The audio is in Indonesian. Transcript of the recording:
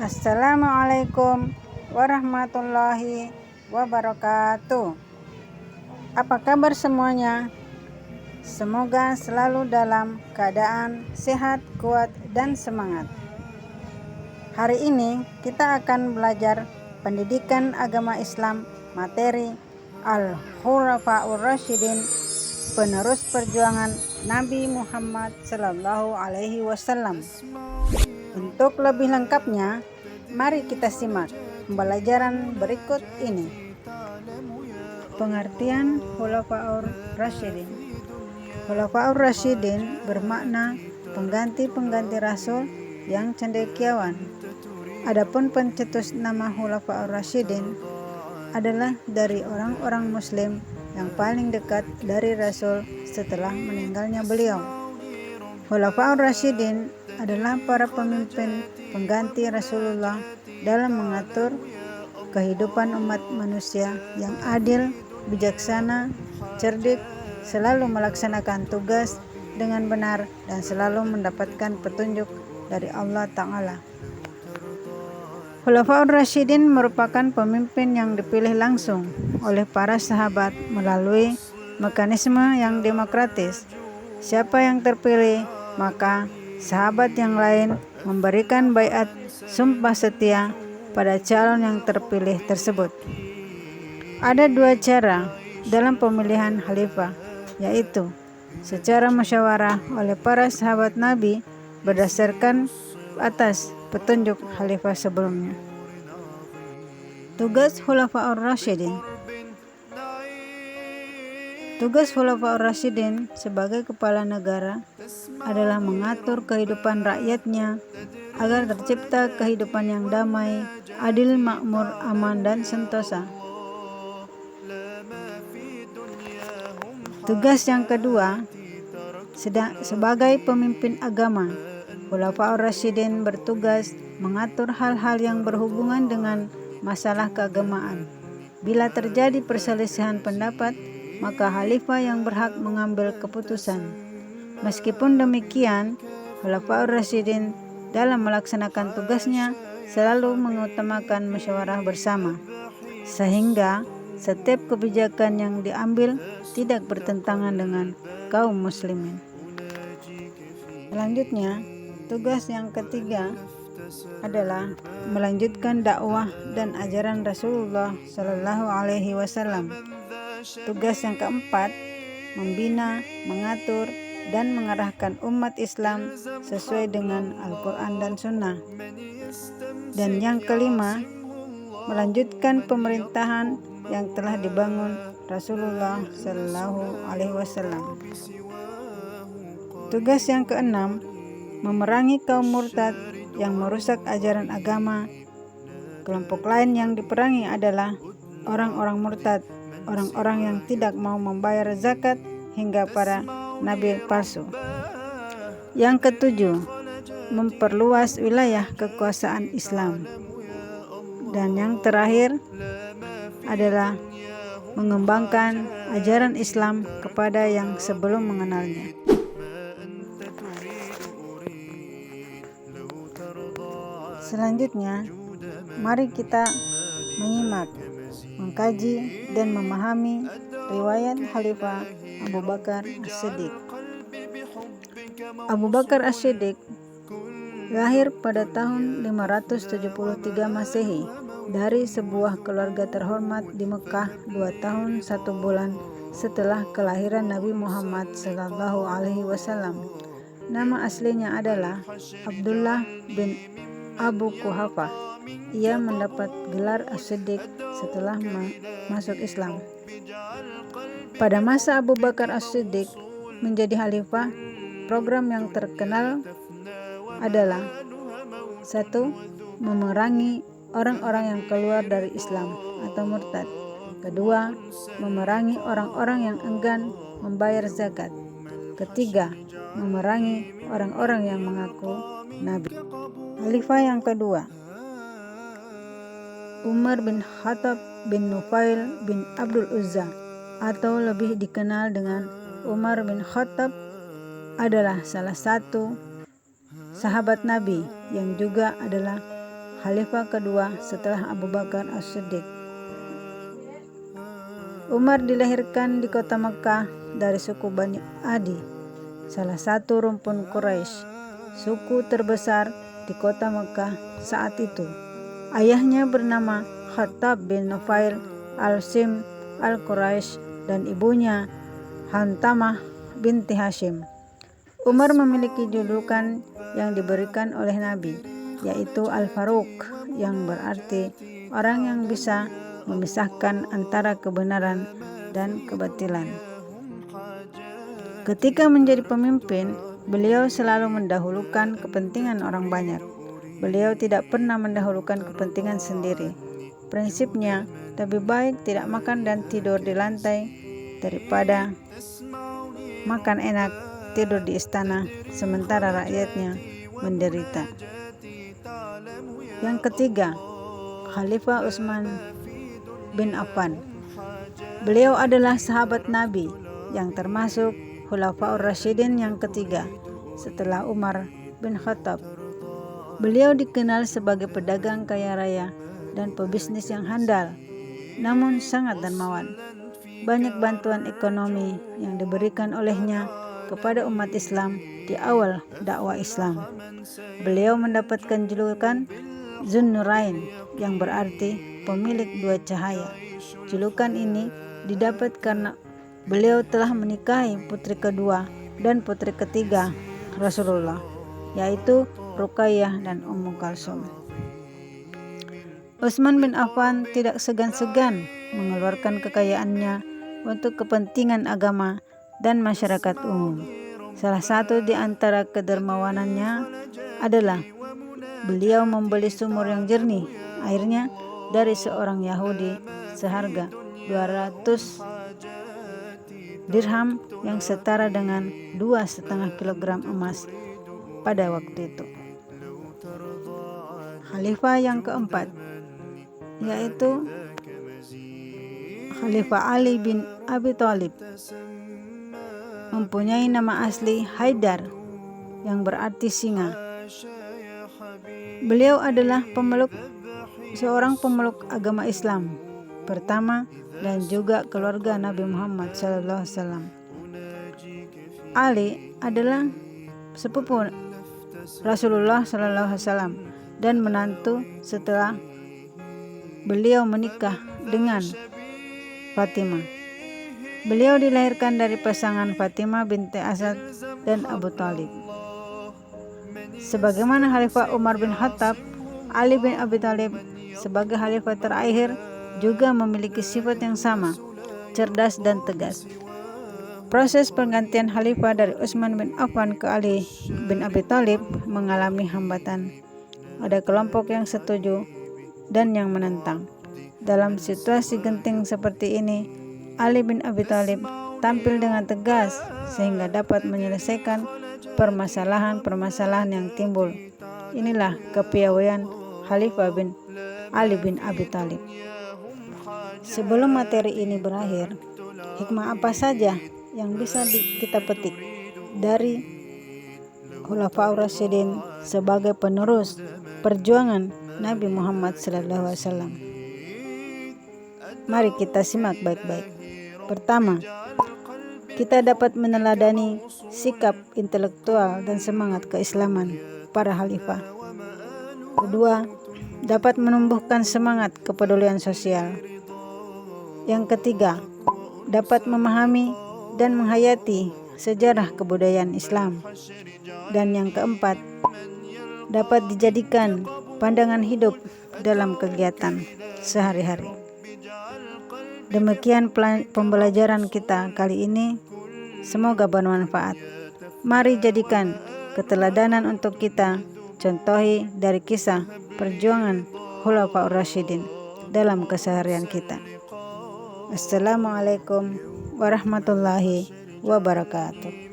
Assalamualaikum warahmatullahi wabarakatuh. Apa kabar semuanya? Semoga selalu dalam keadaan sehat, kuat, dan semangat. Hari ini kita akan belajar pendidikan agama Islam materi Al-Khulafaur Rasyidin, penerus perjuangan Nabi Muhammad SAW. Untuk lebih lengkapnya, mari kita simak pembelajaran berikut ini. Pengertian Khulafaur Rasyidin. Khulafaur Rasyidin bermakna pengganti-pengganti Rasul yang cendekiawan. Adapun pencetus nama Khulafaur Rasyidin adalah dari orang-orang Muslim yang paling dekat dari Rasul setelah meninggalnya beliau. Khulafaur Rasyidin adalah para pemimpin pengganti Rasulullah dalam mengatur kehidupan umat manusia yang adil, bijaksana, cerdik, selalu melaksanakan tugas dengan benar dan selalu mendapatkan petunjuk dari Allah Ta'ala. Khulafaur Rasyidin merupakan pemimpin yang dipilih langsung oleh para sahabat melalui mekanisme yang demokratis. Siapa yang terpilih, maka sahabat yang lain memberikan baiat sumpah setia pada calon yang terpilih tersebut. Ada dua cara dalam pemilihan khalifah, yaitu secara musyawarah oleh para sahabat Nabi berdasarkan atas petunjuk khalifah sebelumnya. Tugas Khulafaur Rasyidin. Tugas Khulafaur Rasyidin sebagai kepala negara adalah mengatur kehidupan rakyatnya agar tercipta kehidupan yang damai, adil, makmur, aman, dan sentosa. Tugas yang kedua, sebagai pemimpin agama, Khulafaur Rasyidin bertugas mengatur hal-hal yang berhubungan dengan masalah keagamaan. Bila terjadi perselisihan pendapat, maka khalifah yang berhak mengambil keputusan. Meskipun demikian, Khulafaur Rasyidin dalam melaksanakan tugasnya selalu mengutamakan musyawarah bersama, sehingga setiap kebijakan yang diambil tidak bertentangan dengan kaum muslimin. Selanjutnya, tugas yang ketiga adalah melanjutkan dakwah dan ajaran Rasulullah SAW. Tugas yang keempat, membina, mengatur, dan mengarahkan umat Islam sesuai dengan Al-Quran dan Sunnah. Dan yang kelima, melanjutkan pemerintahan yang telah dibangun Rasulullah SAW. Tugas yang keenam, memerangi kaum murtad yang merusak ajaran agama. Kelompok lain yang diperangi adalah orang-orang murtad, orang-orang yang tidak mau membayar zakat, hingga para nabi palsu. Yang ketujuh, memperluas wilayah kekuasaan Islam. Dan yang terakhir adalah mengembangkan ajaran Islam kepada yang sebelum mengenalnya. Selanjutnya, mari kita menyimak, mengkaji, dan memahami riwayat Khalifah Abu Bakar As-Siddiq. Abu Bakar As-Siddiq lahir pada tahun 573 Masehi dari sebuah keluarga terhormat di Mekah 2 tahun 1 bulan setelah kelahiran Nabi Muhammad SAW. Nama aslinya adalah Abdullah bin Abu Quhafah. Ia mendapat gelar As-Siddiq setelah masuk Islam. Pada masa Abu Bakar As-Siddiq menjadi khalifah, program yang terkenal adalah 1. Memerangi orang-orang yang keluar dari Islam atau murtad. 2. Memerangi orang-orang yang enggan membayar zakat. 3. Memerangi orang-orang yang mengaku Nabi. Khalifah yang kedua, Umar bin Khattab bin Nufail bin Abdul Uzza, atau lebih dikenal dengan Umar bin Khattab, adalah salah satu sahabat Nabi yang juga adalah khalifah kedua setelah Abu Bakar As-Siddiq. Umar dilahirkan di kota Mekkah dari suku Bani Adi, salah satu rumpun Quraisy, suku terbesar di kota Mekkah saat itu. Ayahnya bernama Khattab bin Nufail al-Sim al-Quraisy dan ibunya Hantamah binti Hashim. Umar memiliki julukan yang diberikan oleh Nabi, yaitu Al-Faruq, yang berarti orang yang bisa memisahkan antara kebenaran dan kebatilan. Ketika menjadi pemimpin, beliau selalu mendahulukan kepentingan orang banyak. Beliau tidak pernah mendahulukan kepentingan sendiri. Prinsipnya, lebih baik tidak makan dan tidur di lantai daripada makan enak, tidur di istana, sementara rakyatnya menderita. Yang ketiga, Khalifah Utsman bin Affan. Beliau adalah sahabat Nabi yang termasuk Khulafaur Rasyidin yang ketiga setelah Umar bin Khattab. Beliau dikenal sebagai pedagang kaya raya dan pebisnis yang handal, namun sangat dermawan. Banyak bantuan ekonomi yang diberikan olehnya kepada umat Islam di awal dakwah Islam. Beliau mendapatkan julukan Zunnurain, yang berarti pemilik dua cahaya. Julukan ini didapat karena beliau telah menikahi putri kedua dan putri ketiga Rasulullah, yaitu Ruqayyah dan Ummu Kalsum. Utsman bin Affan tidak segan-segan mengeluarkan kekayaannya untuk kepentingan agama dan masyarakat umum. Salah satu di antara kedermawanannya adalah beliau membeli sumur yang jernih airnya dari seorang Yahudi seharga 200 dirham yang setara dengan 2,5 kilogram emas pada waktu itu. Khalifah yang keempat, yaitu Khalifah Ali bin Abi Thalib, mempunyai nama asli Haidar yang berarti singa. Beliau adalah seorang pemeluk agama Islam pertama dan juga keluarga Nabi Muhammad SAW. Ali adalah sepupu Rasulullah SAW dan menantu setelah beliau menikah dengan Fatimah. Beliau dilahirkan dari pasangan Fatimah binti Asad dan Abu Thalib. Sebagaimana Khalifah Umar bin Khattab, Ali bin Abi Thalib sebagai khalifah terakhir juga memiliki sifat yang sama, cerdas dan tegas. Proses pergantian khalifah dari Utsman bin Affan ke Ali bin Abi Thalib mengalami hambatan. Ada kelompok yang setuju dan yang menentang. Dalam situasi genting seperti ini, Ali bin Abi Thalib tampil dengan tegas sehingga dapat menyelesaikan permasalahan-permasalahan yang timbul. Inilah kepiawaian Khalifah bin Ali bin Abi Thalib. Sebelum materi ini berakhir, hikmah apa saja yang bisa kita petik dari Khulafaur Rasyidin sebagai penerus perjuangan Nabi Muhammad SAW? Mari kita simak baik-baik. Pertama, kita dapat meneladani sikap intelektual dan semangat keislaman para khalifah. Kedua, dapat menumbuhkan semangat kepedulian sosial. Yang ketiga, dapat memahami dan menghayati sejarah kebudayaan Islam. Dan yang keempat, dapat dijadikan pandangan hidup dalam kegiatan sehari-hari. Demikian pembelajaran kita kali ini. Semoga bermanfaat. Mari jadikan keteladanan untuk kita contohi dari kisah perjuangan Khulafaur Rasyidin dalam keseharian kita. Assalamualaikum warahmatullahi wabarakatuh.